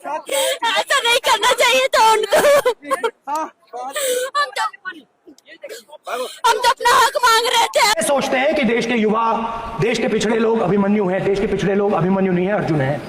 ऐसा नहीं करना चाहिए था उनको। हम तो अपना हक मांग रहे थे। सोचते हैं कि देश के युवा, देश के पिछड़े लोग अभिमन्यु हैं, देश के पिछड़े लोग अभिमन्यु नहीं है, अर्जुन है।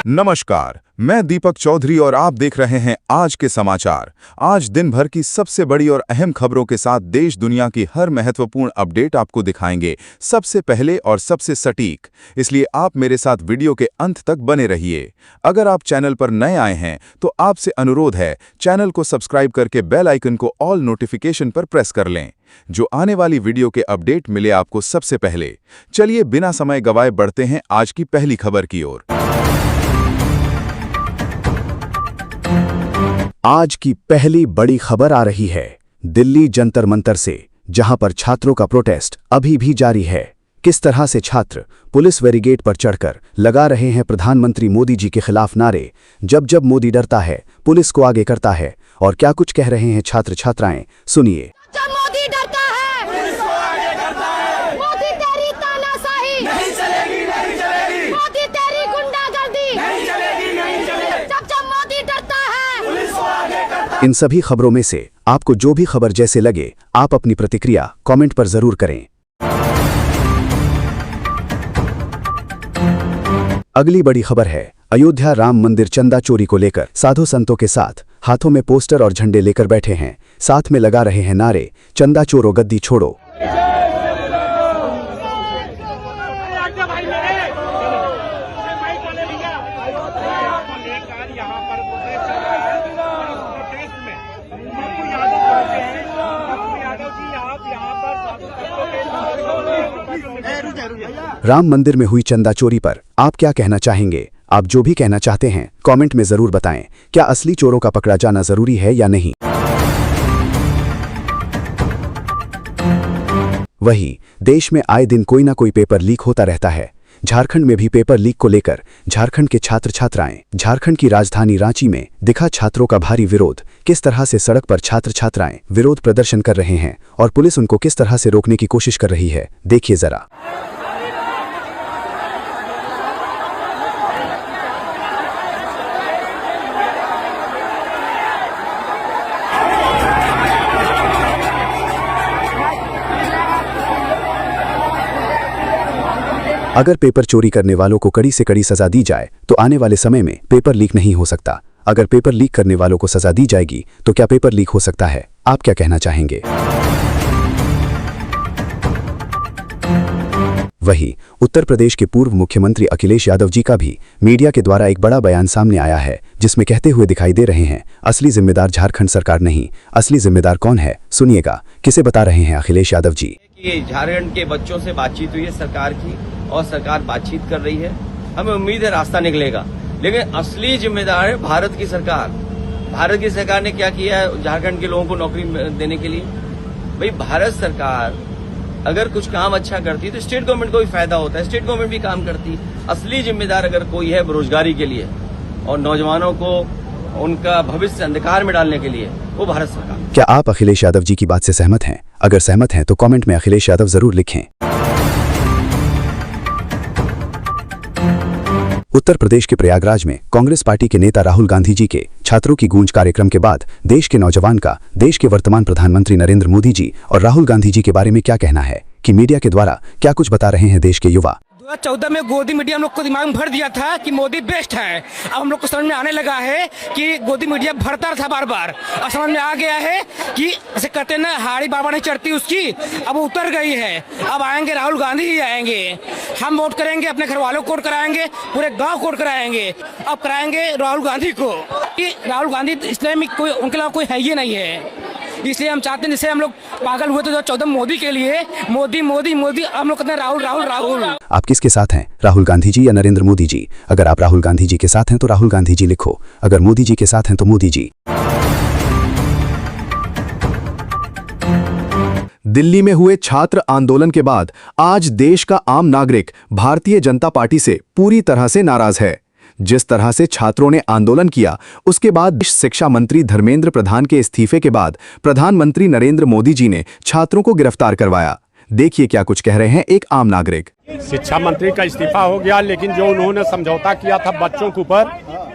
नमस्कार, मैं दीपक चौधरी और आप देख रहे हैं आज के समाचार। आज दिन भर की सबसे बड़ी और अहम खबरों के साथ देश दुनिया की हर महत्वपूर्ण अपडेट आपको दिखाएंगे, सबसे पहले और सबसे सटीक। इसलिए आप मेरे साथ वीडियो के अंत तक बने रहिए। अगर आप चैनल पर नए आए हैं तो आपसे अनुरोध है, चैनल को सब्सक्राइब करके बेल आइकन को ऑल नोटिफिकेशन पर प्रेस कर लें, जो आने वाली वीडियो के अपडेट मिले आपको सबसे पहले। चलिए बिना समय गवाए बढ़ते हैं आज की पहली खबर की ओर। आज की पहली बड़ी खबर आ रही है दिल्ली जंतर मंतर से, जहां पर छात्रों का प्रोटेस्ट अभी भी जारी है। किस तरह से छात्र पुलिस बैरिकेड पर चढ़कर लगा रहे हैं प्रधानमंत्री मोदी जी के खिलाफ नारे। जब जब मोदी डरता है पुलिस को आगे करता है, और क्या कुछ कह रहे हैं छात्र छात्राएं, सुनिए। जब मोदी डरता है पुलिस को आगे करता है, मोदी तेरी तानाशाही नहीं चलेगी, नहीं चलेगी, मोदी तेरी गुंडागर्दी नहीं चलेगी, नहीं चलेगी, जब जब मोदी डरता है पुलिस को आगे करता है। इन सभी खबरों में से आपको जो भी खबर जैसे लगे, आप अपनी प्रतिक्रिया कमेंट पर जरूर करें। अगली बड़ी खबर है अयोध्या राम मंदिर चंदा चोरी को लेकर साधु संतों के साथ हाथों में पोस्टर और झंडे लेकर बैठे हैं, साथ में लगा रहे हैं नारे, चंदा चोरो गद्दी छोड़ो। राम मंदिर में हुई चंदा चोरी पर आप क्या कहना चाहेंगे? आप जो भी कहना चाहते हैं कमेंट में जरूर बताएं। क्या असली चोरों का पकड़ा जाना जरूरी है या नहीं? वही देश में आए दिन कोई ना कोई पेपर लीक होता रहता है। झारखंड में भी पेपर लीक को लेकर झारखंड के छात्र छात्राएं, झारखंड की राजधानी रांची में दिखा छात्रों का भारी विरोध। किस तरह से सड़क पर छात्र छात्राएं विरोध प्रदर्शन कर रहे हैं और पुलिस उनको किस तरह से रोकने की कोशिश कर रही है, देखिए जरा। अगर पेपर चोरी करने वालों को कड़ी से कड़ी सजा दी जाए तो आने वाले समय में पेपर लीक नहीं हो सकता। अगर पेपर लीक करने वालों को सजा दी जाएगी तो क्या पेपर लीक हो सकता है? आप क्या कहना चाहेंगे? वहीं उत्तर प्रदेश के पूर्व मुख्यमंत्री अखिलेश यादव जी का भी मीडिया के द्वारा एक बड़ा बयान सामने आया है, जिसमें कहते हुए दिखाई दे रहे हैं, असली जिम्मेदार झारखंड सरकार नहीं, असली जिम्मेदार कौन है? सुनिएगा, किसे बता रहे हैं अखिलेश यादव जी। ये झारखंड के बच्चों से बातचीत हुई है सरकार की, और सरकार बातचीत कर रही है। हमें उम्मीद है रास्ता निकलेगा, लेकिन असली जिम्मेदार है भारत की सरकार। भारत की सरकार ने क्या किया है झारखंड के लोगों को नौकरी देने के लिए? भाई भारत सरकार अगर कुछ काम अच्छा करती तो स्टेट गवर्नमेंट को भी फायदा होता है, स्टेट गवर्नमेंट भी काम करती। असली जिम्मेदार अगर कोई है बेरोजगारी के लिए और नौजवानों को उनका भविष्य अंधकार में डालने के लिए, वो भारत सरकार। क्या आप अखिलेश यादव जी की बात से सहमत हैं? अगर सहमत हैं तो कमेंट में अखिलेश यादव जरूर लिखें। उत्तर प्रदेश के प्रयागराज में कांग्रेस पार्टी के नेता राहुल गांधी जी के छात्रों की गूंज कार्यक्रम के बाद देश के नौजवान का देश के वर्तमान प्रधानमंत्री नरेंद्र मोदी जी और राहुल गांधी जी के बारे में क्या कहना है कि मीडिया के द्वारा क्या कुछ बता रहे हैं देश के युवा। 2014 में गोदी मीडिया हम लोग को दिमाग में भर दिया था कि मोदी बेस्ट है। अब हम लोग को समझ में आने लगा है कि गोदी मीडिया भरता था बार बार, और समझ में आ गया है कि ऐसे कहते ना हाड़ी बार बार नहीं चढ़ती उसकी, अब उतर गई है। अब आएंगे राहुल गांधी ही आएंगे, हम वोट करेंगे, अपने घर वालों को वोट कराएंगे, पूरे गाँव को वोट कराएंगे। अब कराएंगे राहुल गांधी को, कि राहुल गांधी इस्लामिक कोई उनके अलावा कोई है ही नहीं है। इसलिए हम चाहते हैं, जैसे हम लोग पागल हुए थे 2014 मोदी के लिए, मोदी मोदी मोदी, हम लोग कहते हैं राहुल राहुल राहुल। आप किसके साथ हैं, राहुल गांधी जी या नरेंद्र मोदी जी? अगर आप राहुल गांधी जी के साथ हैं तो राहुल गांधी जी लिखो, अगर मोदी जी के साथ हैं तो मोदी जी। दिल्ली में हुए छात्र आंदोलन के बाद आज देश का आम नागरिक भारतीय जनता पार्टी से पूरी तरह से नाराज है। जिस तरह से छात्रों ने आंदोलन किया, उसके बाद शिक्षा मंत्री धर्मेंद्र प्रधान के इस्तीफे के बाद प्रधानमंत्री नरेंद्र मोदी जी ने छात्रों को गिरफ्तार करवाया। देखिए क्या कुछ कह रहे हैं एक आम नागरिक। शिक्षा मंत्री का इस्तीफा हो गया, लेकिन जो उन्होंने समझौता किया था बच्चों के ऊपर,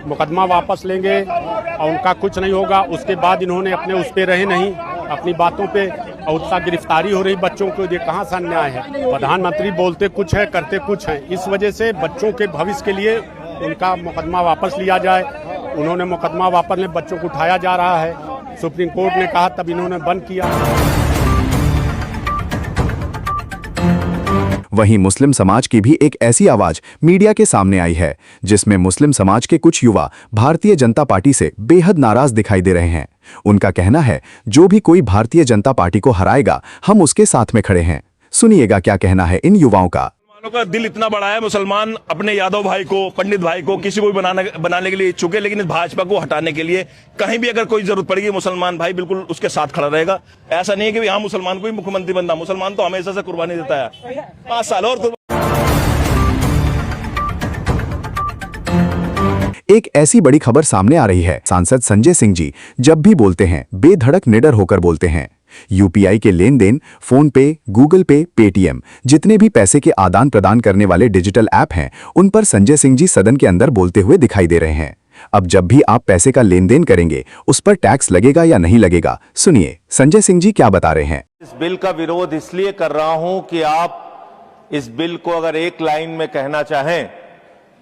मुकदमा वापस लेंगे और उनका कुछ नहीं होगा। उसके बाद इन्होंने अपने उस पे रहे नहीं, अपनी बातों पे, और उसका गिरफ्तारी हो रही बच्चों को। ये कहाँ सा अन्याय है? प्रधानमंत्री बोलते कुछ है, करते कुछ है। इस वजह से बच्चों के भविष्य के लिए उनका मुकदमा वापस लिया जाए। उन्होंने मुकदमा वापस ले, बच्चों को उठाया जा रहा है। सुप्रीम कोर्ट ने कहा, तब इन्होंने बंद किया। वहीं मुस्लिम समाज की भी एक ऐसी आवाज मीडिया के सामने आई है जिसमें मुस्लिम समाज के कुछ युवा भारतीय जनता पार्टी से बेहद नाराज दिखाई दे रहे हैं। उनका कहना है, जो भी कोई भारतीय जनता पार्टी को हराएगा, हम उसके साथ में खड़े हैं। सुनिएगा क्या कहना है इन युवाओं का। का दिल इतना बड़ा है, मुसलमान अपने यादव भाई को, पंडित भाई को, किसी को भी बनाने के लिए इच्छुक है, लेकिन इस भाजपा को हटाने के लिए कहीं भी अगर कोई जरूरत पड़ेगी, मुसलमान भाई बिल्कुल उसके साथ खड़ा रहेगा। ऐसा नहीं है कि यहाँ मुसलमान को ही मुख्यमंत्री बनना, मुसलमान तो हमेशा से कुर्बानी देता है। 5 साल और एक ऐसी बड़ी खबर सामने आ रही है। सांसद संजय सिंह जी जब भी बोलते हैं, बेधड़क निडर होकर बोलते हैं। यूपीआई के लेन देन, फोन पे, गूगल पे, पेटीएम, जितने भी पैसे के आदान प्रदान करने वाले डिजिटल ऐप हैं, उन पर संजय सिंह जी सदन के अंदर बोलते हुए दिखाई दे रहे हैं। अब जब भी आप पैसे का लेन देन करेंगे, उस पर टैक्स लगेगा या नहीं लगेगा, सुनिए संजय सिंह जी क्या बता रहे हैं। इस बिल का विरोध इसलिए कर रहा हूं कि आप इस बिल को अगर एक लाइन में कहना चाहें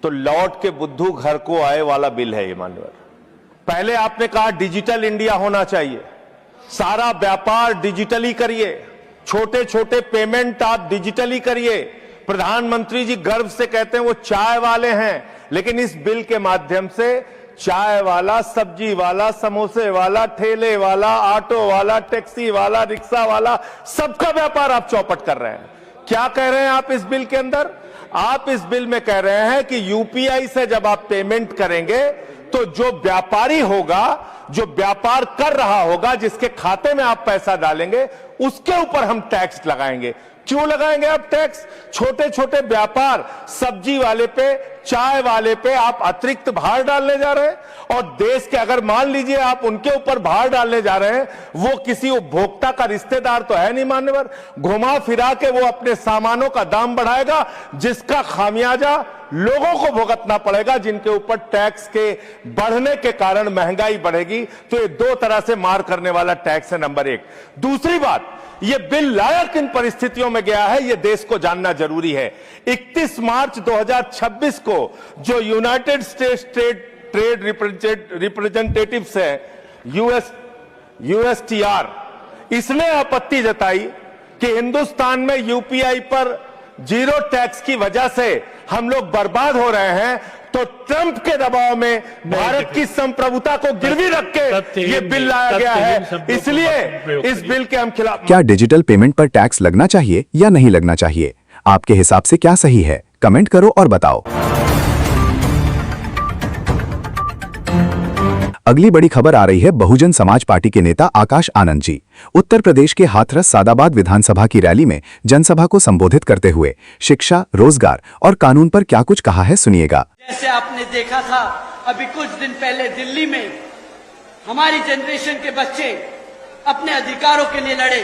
तो लौट के बुद्धू घर को आए वाला बिल है ये। माननीय, पहले आपने कहा डिजिटल इंडिया होना चाहिए, सारा व्यापार डिजिटली करिए, छोटे छोटे पेमेंट आप डिजिटली करिए। प्रधानमंत्री जी गर्व से कहते हैं वो चाय वाले हैं, लेकिन इस बिल के माध्यम से चाय वाला, सब्जी वाला, समोसे वाला, ठेले वाला, ऑटो वाला, टैक्सी वाला, रिक्शा वाला, सबका व्यापार आप चौपट कर रहे हैं। क्या कह रहे हैं आप इस बिल के अंदर? आप इस बिल में कह रहे हैं कि यूपीआई से जब आप पेमेंट करेंगे तो जो व्यापारी होगा, जो व्यापार कर रहा होगा, जिसके खाते में आप पैसा डालेंगे, उसके ऊपर हम टैक्स लगाएंगे। क्यों लगाएंगे आप टैक्स? छोटे छोटे व्यापार, सब्जी वाले पे, चाय वाले पे आप अतिरिक्त भार डालने जा रहे हैं। और देश के, अगर मान लीजिए आप उनके ऊपर भार डालने जा रहे हैं, वो किसी उपभोक्ता का रिश्तेदार तो है नहीं मान्यवर। घुमा फिरा के वो अपने सामानों का दाम बढ़ाएगा, जिसका खामियाजा लोगों को भुगतना पड़ेगा, जिनके ऊपर टैक्स के बढ़ने के कारण महंगाई बढ़ेगी। तो ये दो तरह से मार करने वाला टैक्स है, नंबर एक। दूसरी बात, ये बिल लाया किन परिस्थितियों में गया है, ये देश को जानना जरूरी है। 31 मार्च 2026 को जो यूनाइटेड स्टेट्स ट्रेड रिप्रेजेंटेटिव्स है, USTR, इसने आपत्ति जताई कि हिंदुस्तान में यूपीआई पर जीरो टैक्स की वजह से हम लोग बर्बाद हो रहे हैं। तो ट्रंप के दबाव में भारत की संप्रभुता को गिरवी रख के ये बिल लाया गया है। इसलिए इस बिल के हम खिलाफ। क्या डिजिटल पेमेंट पर टैक्स लगना चाहिए या नहीं लगना चाहिए? आपके हिसाब से क्या सही है? कमेंट करो और बताओ। अगली बड़ी खबर आ रही है बहुजन समाज पार्टी के नेता आकाश आनंद जी। उत्तर प्रदेश के हाथरस सादाबाद विधानसभा की रैली में जनसभा को संबोधित करते हुए शिक्षा, रोजगार और कानून पर क्या कुछ कहा है, सुनिएगा। जैसे आपने देखा था अभी कुछ दिन पहले दिल्ली में हमारी जनरेशन के बच्चे अपने अधिकारों के लिए लड़े,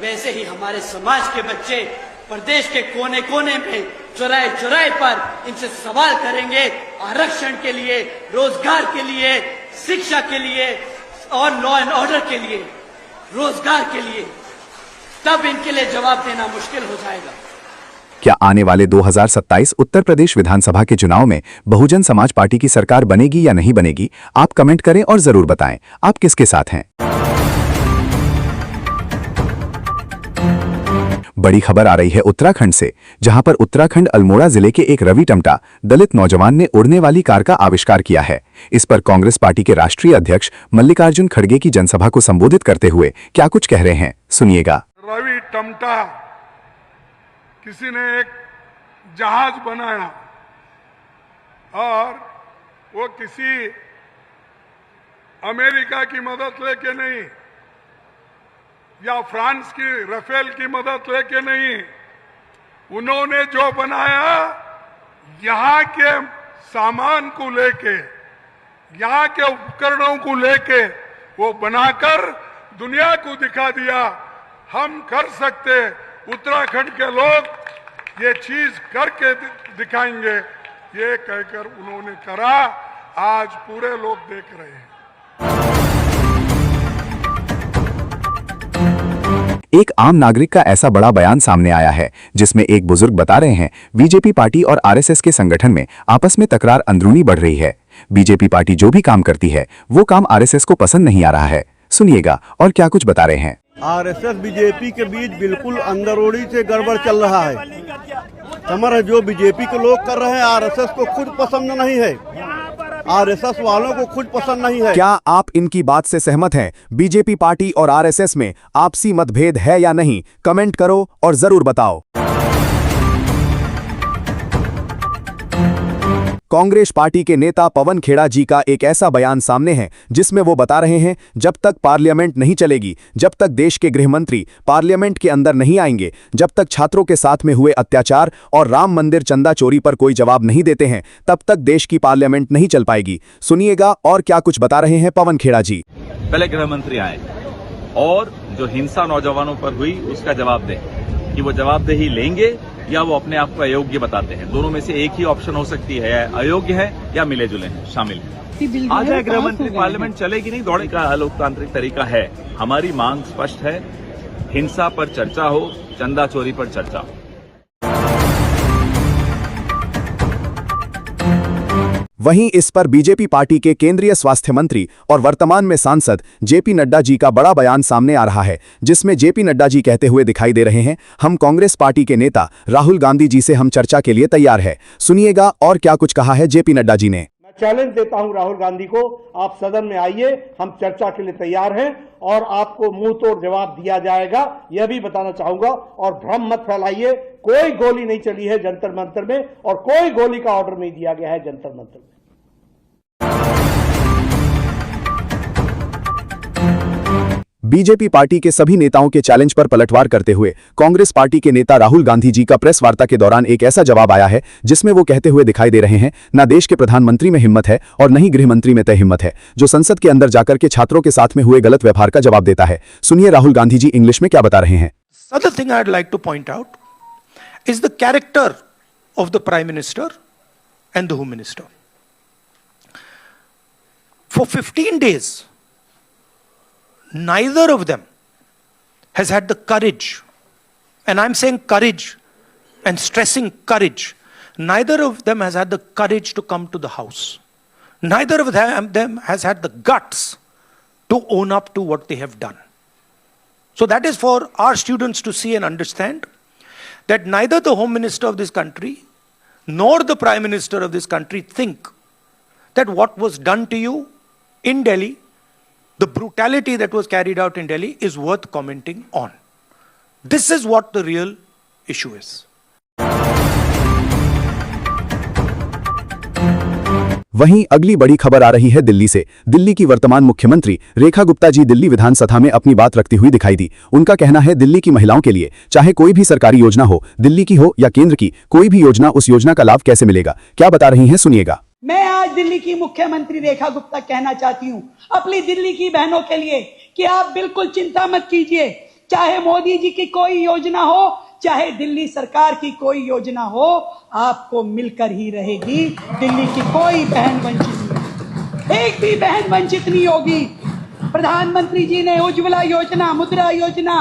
वैसे ही हमारे समाज के बच्चे प्रदेश के कोने कोने में, चौराहे चौराहे पर इनसे सवाल करेंगे आरक्षण के लिए, रोजगार के लिए, शिक्षा के लिए और लॉ एंड ऑर्डर के लिए, रोजगार के लिए। तब इनके लिए जवाब देना मुश्किल हो जाएगा। क्या आने वाले 2027 उत्तर प्रदेश विधानसभा के चुनाव में बहुजन समाज पार्टी की सरकार बनेगी या नहीं बनेगी? आप कमेंट करें और जरूर बताएं आप किसके साथ हैं। बड़ी खबर आ रही है उत्तराखंड से, जहां पर उत्तराखंड अल्मोड़ा जिले के एक रवि टमटा दलित नौजवान ने उड़ने वाली कार का आविष्कार किया है। इस पर कांग्रेस पार्टी के राष्ट्रीय अध्यक्ष मल्लिकार्जुन खड़गे की जनसभा को संबोधित करते हुए क्या कुछ कह रहे हैं, सुनिएगा। रवि टमटा किसी ने एक जहाज बनाया और वो किसी अमेरिका की मदद लेके नहीं या फ्रांस की राफेल की मदद लेके नहीं, उन्होंने जो बनाया यहाँ के सामान को लेके, यहाँ के उपकरणों को लेके वो बनाकर दुनिया को दिखा दिया हम कर सकते। उत्तराखंड के लोग ये चीज करके दिखाएंगे, ये कहकर उन्होंने करा आज पूरे लोग देख रहे हैं। एक आम नागरिक का ऐसा बड़ा बयान सामने आया है जिसमें एक बुजुर्ग बता रहे हैं बीजेपी पार्टी और आरएसएस के संगठन में आपस में तकरार अंदरूनी बढ़ रही है। बीजेपी पार्टी जो भी काम करती है वो काम आरएसएस को पसंद नहीं आ रहा है। सुनिएगा और क्या कुछ बता रहे हैं। आरएसएस बीजेपी के बीच बिल्कुल अंदरूनी से गड़बड़ चल रहा है। हमारे जो बीजेपी के लोग कर रहे हैं आरएसएस को खुद पसंद नहीं है, आरएसएस वालों को खुद पसंद नहीं है। क्या आप इनकी बात से सहमत हैं? बीजेपी पार्टी और आरएसएस में आपसी मतभेद है या नहीं? कमेंट करो और जरूर बताओ। कांग्रेस पार्टी के नेता पवन खेड़ा जी का एक ऐसा बयान सामने है जिसमें वो बता रहे हैं जब तक पार्लियामेंट नहीं चलेगी, जब तक देश के गृह मंत्री पार्लियामेंट के अंदर नहीं आएंगे, जब तक छात्रों के साथ में हुए अत्याचार और राम मंदिर चंदा चोरी पर कोई जवाब नहीं देते हैं, तब तक देश की पार्लियामेंट नहीं चल पाएगी। सुनिएगा और क्या कुछ बता रहे हैं पवन खेड़ा जी। पहले गृह मंत्री आए और जो हिंसा नौजवानों पर हुई उसका जवाब दें कि वो जवाबदेही लेंगे या वो अपने आप को अयोग्य बताते हैं। दोनों में से एक ही ऑप्शन हो सकती है, अयोग्य है या मिले जुले हैं, शामिल है। आ जाए गृह मंत्री, पार्लियामेंट चलेगी नहीं, दौड़े का लोकतांत्रिक तरीका है। हमारी मांग स्पष्ट है, हिंसा पर चर्चा हो, चंदा चोरी पर चर्चा हो। वहीं इस पर बीजेपी पार्टी के केंद्रीय स्वास्थ्य मंत्री और वर्तमान में सांसद जेपी नड्डा जी का बड़ा बयान सामने आ रहा है जिसमें जेपी नड्डा जी कहते हुए दिखाई दे रहे हैं, हम कांग्रेस पार्टी के नेता राहुल गांधी जी से हम चर्चा के लिए तैयार है। सुनिएगा और क्या कुछ कहा है जेपी नड्डा जी ने। मैं चैलेंज देता हूं राहुल गांधी को, आप सदन में आइए, हम चर्चा के लिए तैयार हैं और आपको मुंह तोड़ जवाब दिया जाएगा, यह भी बताना चाहूंगा। और भ्रम मत फैलाइए, कोई गोली नहीं चली है जंतर मंतर में और कोई गोली का ऑर्डर नहीं दिया गया है जंतर मंतर में। बीजेपी पार्टी के सभी नेताओं के चैलेंज पर पलटवार करते हुए कांग्रेस पार्टी के नेता राहुल गांधी जी का प्रेस वार्ता के दौरान एक ऐसा जवाब आया है जिसमें वो कहते हुए दिखाई दे रहे हैं, न देश के प्रधानमंत्री में हिम्मत है और न ही गृह मंत्री में तय हिम्मत है जो संसद के अंदर जाकर के छात्रों के साथ में हुए गलत व्यवहार का जवाब देता है। सुनिए राहुल गांधी जी इंग्लिश में क्या बता रहे हैं। Other thing I'd like to point out is the character of the Prime Minister and the Home Minister. For 15 days, neither of them has had the courage, and I'm saying courage and stressing courage, neither of them has had the courage to come to the house. Neither of them has had the guts to own up to what they have done. So that is for our students to see and understand that neither the Home Minister of this country nor the Prime Minister of this country think that what was done to you in Delhi, the brutality that was carried out in Delhi, is worth commenting on. This is what the real issue is. वहीं अगली बड़ी खबर आ रही है दिल्ली से। दिल्ली की वर्तमान मुख्यमंत्री रेखा गुप्ता जी दिल्ली विधानसभा में अपनी बात रखती हुई दिखाई दी। उनका कहना है दिल्ली की महिलाओं के लिए चाहे कोई भी सरकारी योजना हो, दिल्ली की हो या केंद्र की, कोई भी योजना, उस योजना का लाभ कैसे मिलेगा, क्या बता रही हैं, सुनिएगा। मैं आज दिल्ली की मुख्यमंत्री रेखा गुप्ता कहना चाहती हूँ अपनी दिल्ली की बहनों के लिए कि आप बिल्कुल चिंता मत कीजिए, चाहे मोदी जी की कोई योजना हो, चाहे दिल्ली सरकार की कोई योजना हो, आपको मिलकर ही रहेगी। दिल्ली की कोई बहन वंचित नहीं, एक भी बहन वंचित नहीं होगी। प्रधानमंत्री जी ने उज्ज्वला योजना, मुद्रा योजना,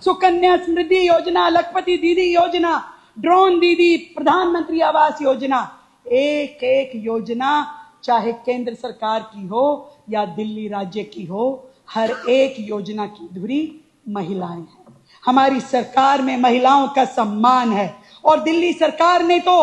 सुकन्या समृद्धि योजना, लखपति दीदी योजना, ड्रोन दीदी, प्रधानमंत्री आवास योजना, एक एक योजना चाहे केंद्र सरकार की हो या दिल्ली राज्य की हो, हर एक योजना की धुरी महिलाएं हैं। हमारी सरकार में महिलाओं का सम्मान है और दिल्ली सरकार ने तो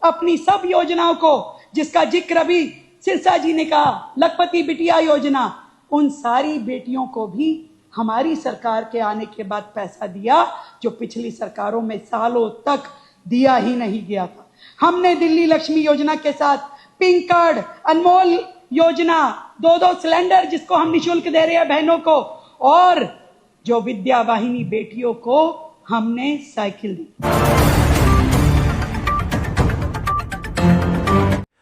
अपनी सब योजनाओं को, जिसका जिक्र अभी सिरसा जी ने कहा, लखपति बिटिया योजना, उन सारी बेटियों को भी हमारी सरकार के आने के बाद पैसा दिया जो पिछली सरकारों में सालों तक दिया ही नहीं गया था। हमने दिल्ली लक्ष्मी योजना के साथ पिंक कार्ड, अनमोल योजना, 2-2 सिलेंडर जिसको हम निःशुल्क दे रहे हैं बहनों को, और जो विद्या वाहिनी बेटियों को हमने साइकिल दी।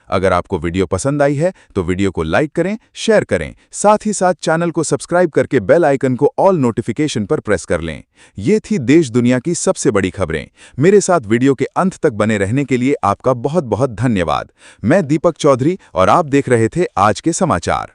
अगर आपको वीडियो पसंद आई है तो वीडियो को लाइक करें, शेयर करें, साथ ही साथ चैनल को सब्सक्राइब करके बेल आइकन को ऑल नोटिफिकेशन पर प्रेस कर लें। ये थी देश दुनिया की सबसे बड़ी खबरें। मेरे साथ वीडियो के अंत तक बने रहने के लिए आपका बहुत बहुत धन्यवाद। मैं दीपक चौधरी और आप देख रहे थे आज के समाचार।